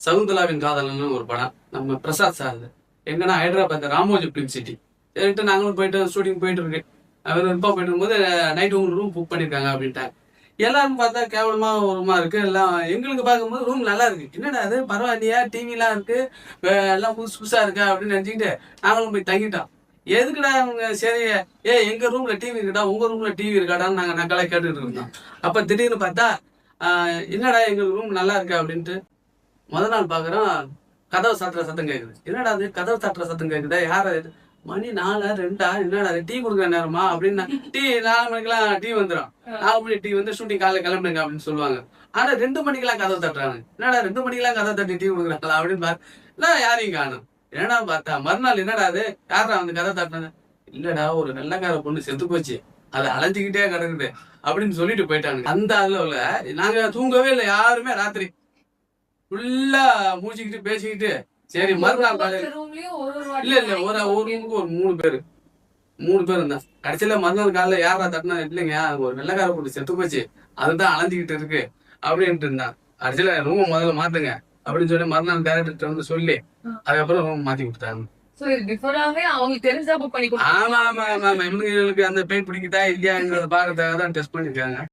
சகுந்தலாவின் காதலன்னு ஒரு படம் நம்ம பிரசாத் சார். எங்கன்னா ஹைதராபாத் ராமோஜி பிலிம் சிட்டி. சரிட்டு நாங்களும் போயிட்டு ஷூட்டிங் போயிட்டு இருக்கு. அவர் விருப்பம் போயிட்டு இருக்கும்போது நைட் உங்களுக்கு ரூம் புக் பண்ணியிருக்காங்க அப்படின்ட்டாங்க. எல்லாரும் பார்த்தா கேவலமா ஒரு ரூமா இருக்கு. எல்லாம் எங்களுக்கு பார்க்கும்போது ரூம் நல்லா இருக்கு. என்னடா அது பரவாயில்லையா, டிவிலாம் இருக்கு, எல்லாம் புதுசு புதுசா இருக்கா அப்படின்னு நினைச்சுக்கிட்டு நாங்களும் போய் தங்கிட்டோம். எதுக்குடா அவங்க சரி, எங்க ரூம்ல டிவி இருக்குடா, உங்க ரூம்ல டிவி இருக்காடான்னு நாங்க நக்கலா கேட்டுட்டு இருந்தோம். அப்ப திடீர்னு பார்த்தா என்னடா எங்க ரூம் நல்லா இருக்கு அப்படின்ட்டு முதல் நாள் பாக்குறோம், கதவை சாத்துற சத்தம் கேக்குது. என்னடா அது கதவை சாத்துற சத்தம் கேக்குதா, யாரு இது? மணி 4 2 என்னடா டீ குடுக்குற நேரமா அப்படின்னு. டீ 4 மணிக்கெல்லாம் டீ வந்துடும். 4 மணி டீ வந்து ஷூட்டிங் காலைல கிளம்புங்க அப்படின்னு சொல்லுவாங்க. ஆனா 2 மணிக்கெல்லாம் கதவை தட்டுறாங்க. என்னடா 2 மணிக்கெல்லாம் கதவை தட்டி டீ கொடுக்குறாங்களா அப்படின்னு பார்த்தா யாரையும் காணும். என்னடா பார்த்தா மறுநாள் என்னடா அது, யாரா வந்து கதை தட்டினது? இல்லடா ஒரு வெள்ளக்கார பொண்ணு செத்து போச்சு, அதை அலைஞ்சிக்கிட்டே கிடக்குது அப்படின்னு சொல்லிட்டு போயிட்டாங்க. அந்த அளவுல நாங்க தூங்கவே இல்லை யாருமே. ராத்திரி ஃபுல்லா மூச்சிக்கிட்டு பேசிக்கிட்டு சரி மறுநாள் காலையில இல்ல இல்ல ஒரு ரூமுக்கு ஒரு 3 பேர் இருந்தா. கடைசியில மறுநாள் காலையில யாரா தட்டினா, இல்லைங்க ஒரு வெள்ளக்கார போட்டு செத்து போச்சு, அதுதான் அலைஞ்சிக்கிட்டு இருக்கு அப்படின்ட்டு இருந்தான். கடைசியில ரூம் முதல்ல மாத்துங்க அப்படின்னு சொல்லி மறுநாள் டேரக்டர் வந்து சொல்லி அதுக்கப்புறம் ரூம் மாத்தி கொடுத்தாங்க. ஆமா ஆமா ஆமா ஆமா, இவங்களுக்கு அந்த பெயிண்ட் பிடிக்குதா இல்லையாங்கிறத பாக்கிறதுக்காக தான் டெஸ்ட் பண்ணிருக்காங்க.